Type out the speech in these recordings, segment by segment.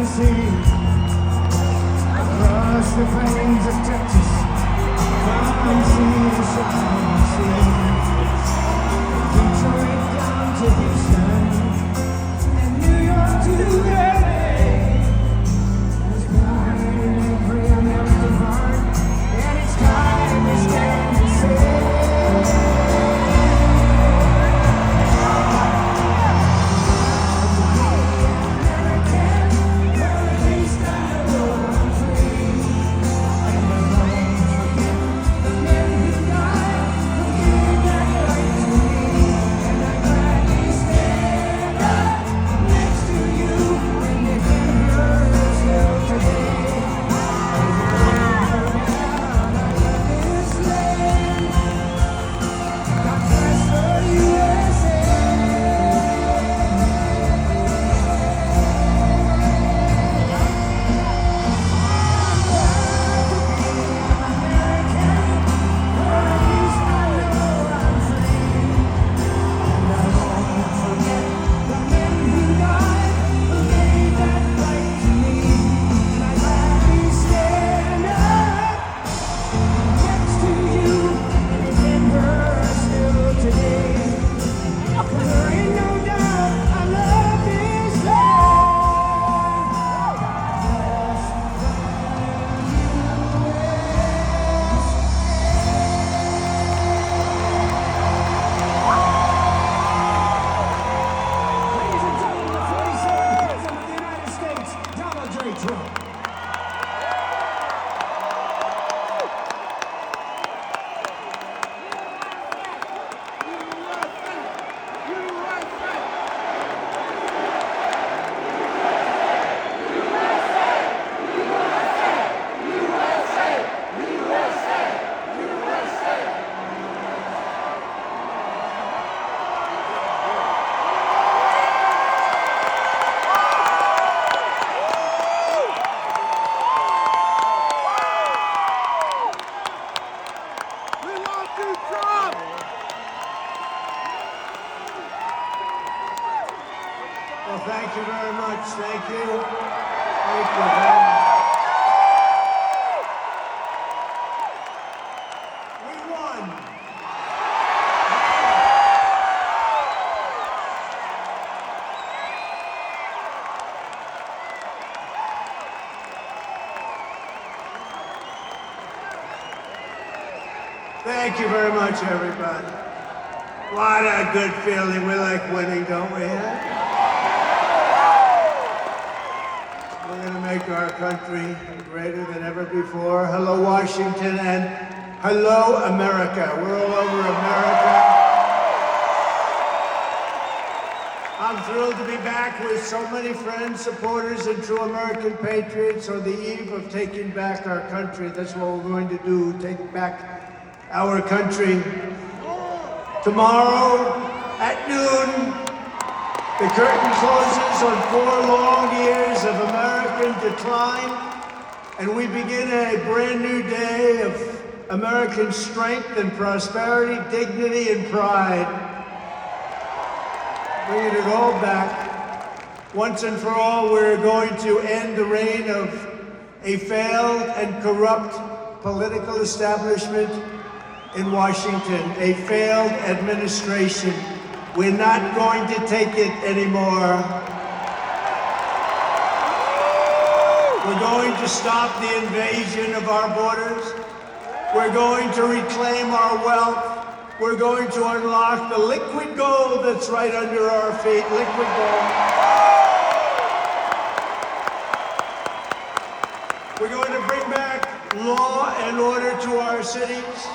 sea, across the plains of Texas, from sea to shining sea, Detroit down to Houston, and New York to LA. There's pride in every American heart, and it's time we stand and say. Well, thank you very much. Thank you. Thank you very much. We won. Thank you very much, everybody. What a good feeling. We like winning, don't we? We're going to make our country greater than ever before. Hello, Washington, and hello, America. We're all over America. I'm thrilled to be back with so many friends, supporters, and true American patriots on the eve of taking back our country. That's what we're going to do, take back our country. Tomorrow at noon, the curtain closes on 4 long years of American decline, and we begin a brand new day of American strength and prosperity, dignity and pride. Bringing it all back. Once and for all, we're going to end the reign of a failed and corrupt political establishment in Washington, a failed administration. We're not going to take it anymore. We're going to stop the invasion of our borders. We're going to reclaim our wealth. We're going to unlock the liquid gold that's right under our feet, liquid gold. We're going to bring back law and order to our cities.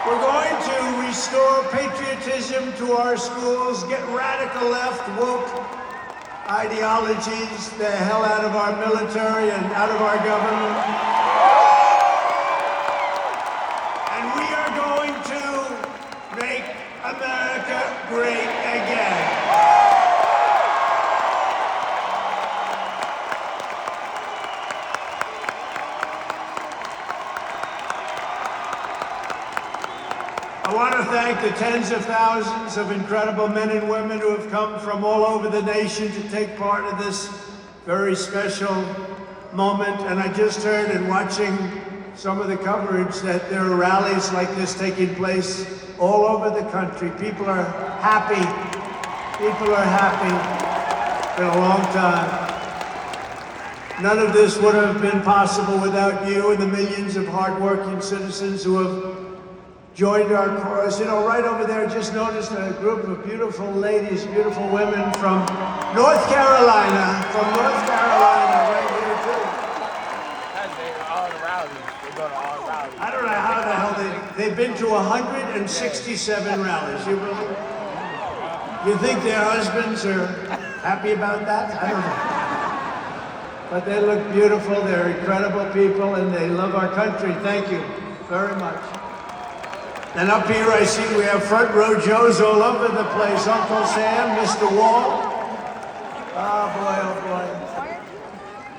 We're going to restore patriotism to our schools, get radical left, woke ideologies the hell out of our military and out of our government. And we are going to make America great again. I want to thank the tens of thousands of incredible men and women who have come from all over the nation to take part in this very special moment. And I just heard in watching some of the coverage that there are rallies like this taking place all over the country. People are happy. People are happy. It's been a long time. None of this would have been possible without you and the millions of hardworking citizens who have joined our cause. You know, right over there, just noticed a group of beautiful ladies, beautiful women from North Carolina, right here too. All the rallies. They go to all rallies. I don't know how the hell they've been to 167 rallies. You believe? You think their husbands are happy about that? I don't know. But they look beautiful, they're incredible people, and they love our country. Thank you very much. And up here I see we have front row Joes all over the place. Uncle Sam, Mr. Wall. Oh boy.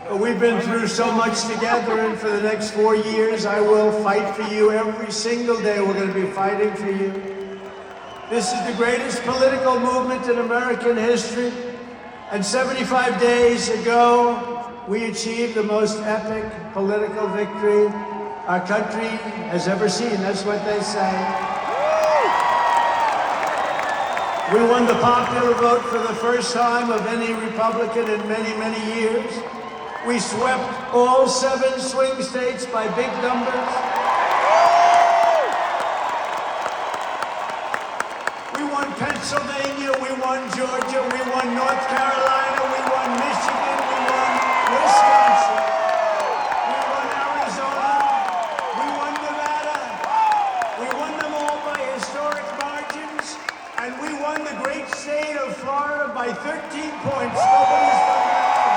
But we've been through so much together, and for the next 4 years I will fight for you every single day. We're going to be fighting for you. This is the greatest political movement in American history. And 75 days ago, we achieved the most epic political victory our country has ever seen. That's what they say. We won the popular vote for the first time of any Republican in many, many years. We swept all 7 swing states by big numbers. We won Pennsylvania, we won Georgia, we won North Carolina, we won Michigan, we won Wisconsin, we won Arizona, we won Nevada. We won them all by historic margins, and we won the great state of Florida by 13 points. Nobody's done that ever.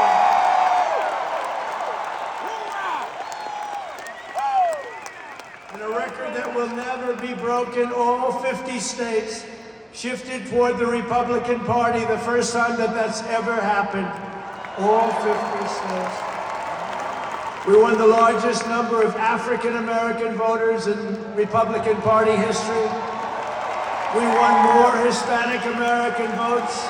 And a record that will never be broken. All 50 states shifted toward the Republican Party, the first time that that's ever happened. All 50 states. We won the largest number of African American voters in Republican Party history. We won more Hispanic American votes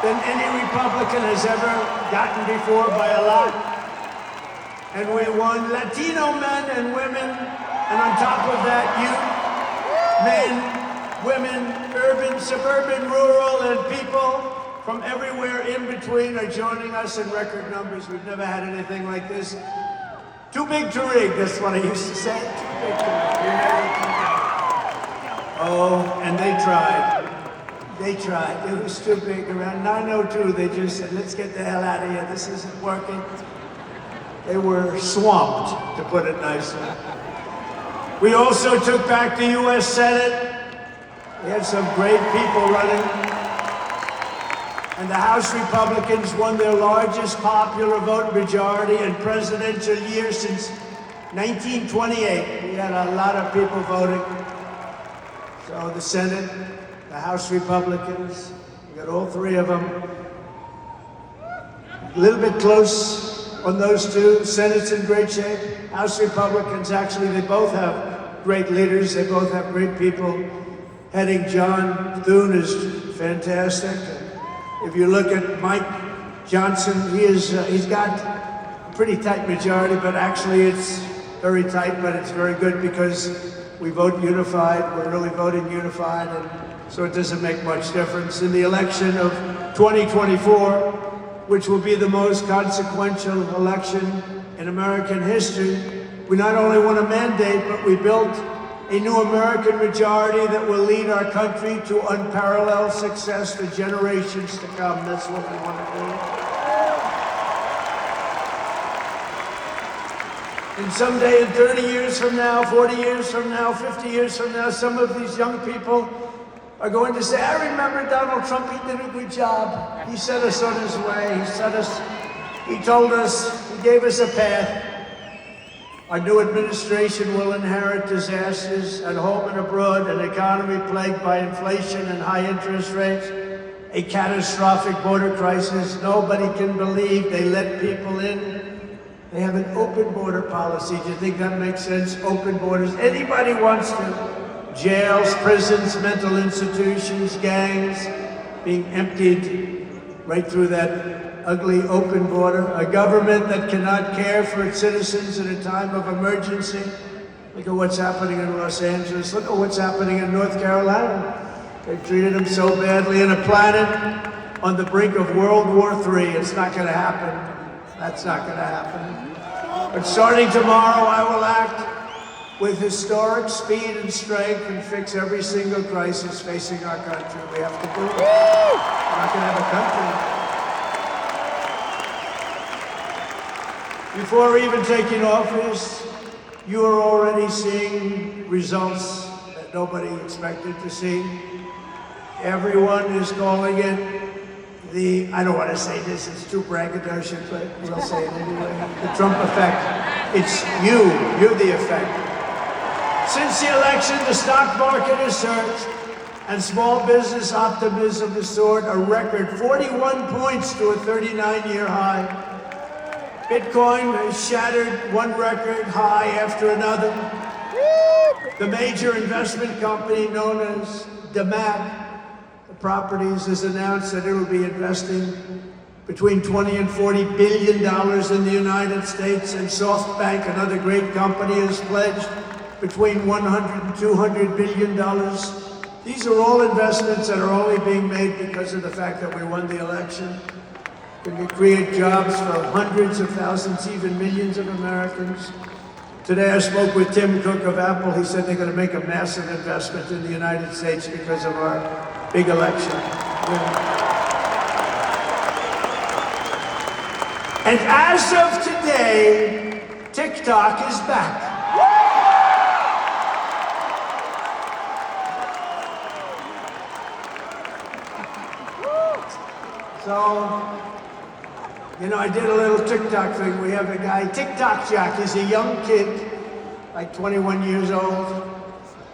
than any Republican has ever gotten before by a lot. And we won Latino men and women, and on top of that, youth, men, women, urban, suburban, rural, and people from everywhere in between are joining us in record numbers. We've never had anything like this. Too big to rig, that's what I used to say. Too big to rig. Oh, and they tried. They tried. It was too big. Around 9:02, they just said, let's get the hell out of here. This isn't working. They were swamped, to put it nicely. We also took back the U.S. Senate. We had some great people running. And the House Republicans won their largest popular vote majority in presidential year since 1928. We had a lot of people voting. So the Senate, the House Republicans, we got all 3 of them. A little bit close on those 2. Senate's in great shape. House Republicans, actually, they both have great leaders. They both have great people. Heading John Thune is fantastic. If you look at Mike Johnson, he's got a pretty tight majority, but actually it's very tight, but it's very good because we vote unified. We're really voting unified, and so it doesn't make much difference. In the election of 2024, which will be the most consequential election in American history, we not only won a mandate, but we built a new American majority that will lead our country to unparalleled success for generations to come. That's what we want to do. And someday, in 30 years from now, 40 years from now, 50 years from now, some of these young people are going to say, I remember Donald Trump, he did a good job. He set us on his way. He told us, he gave us a path. Our new administration will inherit disasters at home and abroad, an economy plagued by inflation and high interest rates, a catastrophic border crisis. Nobody can believe they let people in. They have an open border policy. Do you think that makes sense? Open borders. Anybody wants to. Jails, prisons, mental institutions, gangs being emptied right through that ugly open border, a government that cannot care for its citizens in a time of emergency. Look at what's happening in Los Angeles. Look at what's happening in North Carolina. They've treated them so badly. In a planet on the brink of World War III, it's not going to happen. That's not going to happen. But starting tomorrow, I will act with historic speed and strength and fix every single crisis facing our country. We have to do it. We're not going to have a country. Before even taking office, you are already seeing results that nobody expected to see. Everyone is calling it I don't want to say this, it's too braggadocious, but we'll say it anyway. The Trump effect. It's you're the effect. Since the election, the stock market has surged and small business optimism has soared a record 41 points to a 39-year high. Bitcoin has shattered one record high after another. The major investment company known as DeMat Properties has announced that it will be investing between 20 and 40 billion dollars in the United States, and SoftBank, another great company, has pledged between 100 and 200 billion dollars. These are all investments that are only being made because of the fact that we won the election. We can create jobs for hundreds of thousands, even millions of Americans. Today I spoke with Tim Cook of Apple. He said they're going to make a massive investment in the United States because of our big election. And as of today, TikTok is back. So, I did a little TikTok thing. We have a guy, TikTok Jack. He's a young kid, like 21 years old.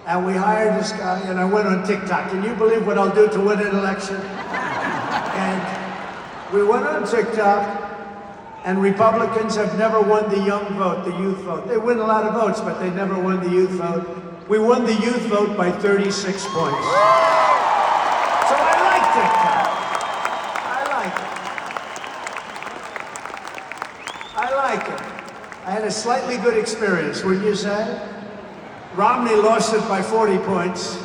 And we hired this guy, and I went on TikTok. Can you believe what I'll do to win an election? And we went on TikTok, and Republicans have never won the young vote, the youth vote. They win a lot of votes, but they never won the youth vote. We won the youth vote by 36 points. So I like TikTok. I like it. I had a slightly good experience, wouldn't you say? Romney lost it by 40 points.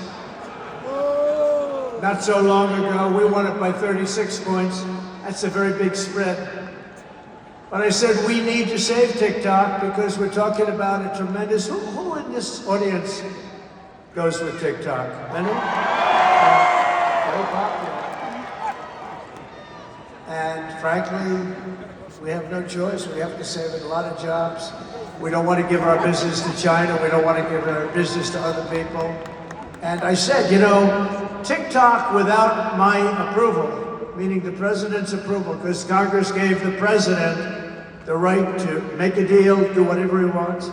Not so long ago, we won it by 36 points. That's a very big spread. But I said we need to save TikTok because we're talking about a tremendous... Who in this audience goes with TikTok? Many? Very popular. And frankly, we have no choice. We have to save a lot of jobs. We don't want to give our business to China. We don't want to give our business to other people. And I said, TikTok without my approval, meaning the president's approval, because Congress gave the president the right to make a deal, do whatever he wants.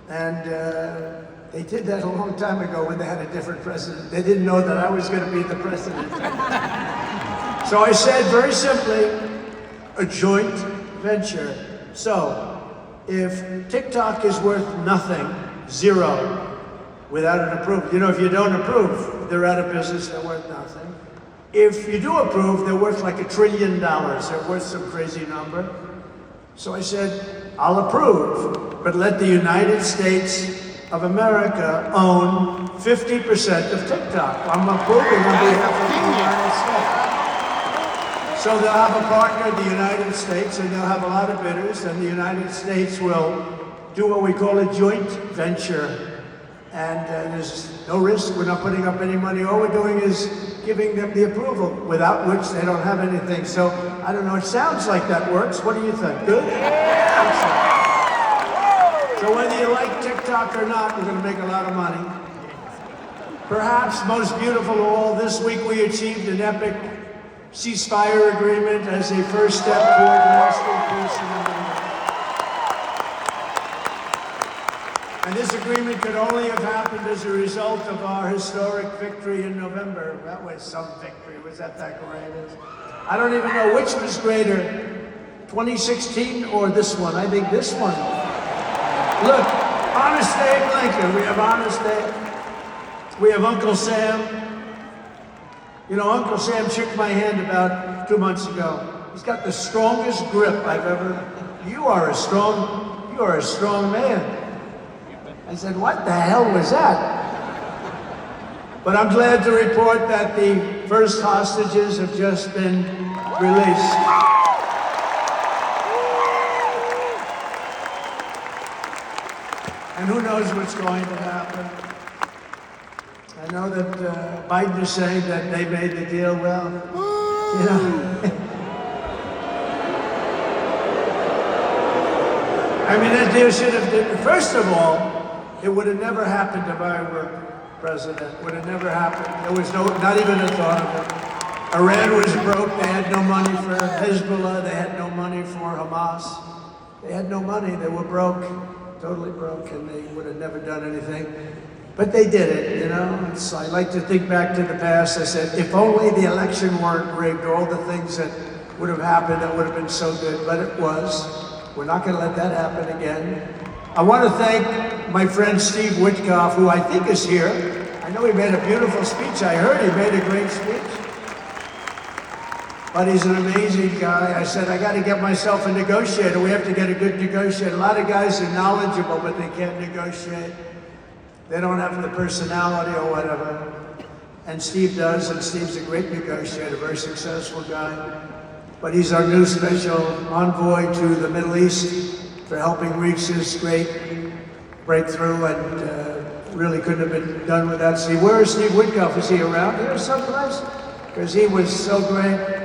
And they did that a long time ago when they had a different president. They didn't know that I was going to be the president. So I said, very simply, a joint venture. So, if TikTok is worth nothing, zero, without an approval, if you don't approve, they're out of business, they're worth nothing. If you do approve, they're worth like $1 trillion. They're worth some crazy number. So I said, I'll approve, but let the United States of America own 50% of TikTok. I'm approving on behalf of the United States. So they'll have a partner, the United States, and they'll have a lot of bidders, and the United States will do what we call a joint venture. And there's no risk. We're not putting up any money. All we're doing is giving them the approval, without which they don't have anything. So, I don't know, it sounds like that works. What do you think? Good? Yeah. So whether you like TikTok or not, we're going to make a lot of money. Perhaps most beautiful of all, this week we achieved an epic ceasefire agreement as a first step toward lasting peace in the Middle East. And this agreement could only have happened as a result of our historic victory in November. That was some victory. Was that great? I don't even know which was greater, 2016 or this one. I think this one. Look, Honest Abe Lincoln. We have Honest Abe. We have Uncle Sam. You know, Uncle Sam shook my hand about 2 months ago. He's got the strongest grip I've ever. You are a strong man. I said, what the hell was that? But I'm glad to report that the first hostages have just been released. And who knows what's going to happen? I know that Biden is saying that they made the deal well. You know. I mean, that deal should have been, first of all, it would have never happened if I were president. Would have never happened. There was not even a thought of it. Iran was broke. They had no money for Hezbollah. They had no money for Hamas. They had no money. They were broke, totally broke, and they would have never done anything. But they did it, you know. I like to think back to the past. I said, if only the election weren't rigged, all the things that would have happened, that would have been so good. But it was. We're not going to let that happen again. I want to thank my friend Steve Witkoff, who I think is here. I know he made a beautiful speech. I heard he made a great speech. But he's an amazing guy. I said, I got to get myself a negotiator. We have to get a good negotiator. A lot of guys are knowledgeable, but they can't negotiate. They don't have the personality or whatever. And Steve does, and Steve's a great negotiator, very successful guy. But he's our new special envoy to the Middle East for helping reach this great breakthrough, and really couldn't have been done without Steve. Where is Steve Witkoff? Is he around here someplace? Because he was so great.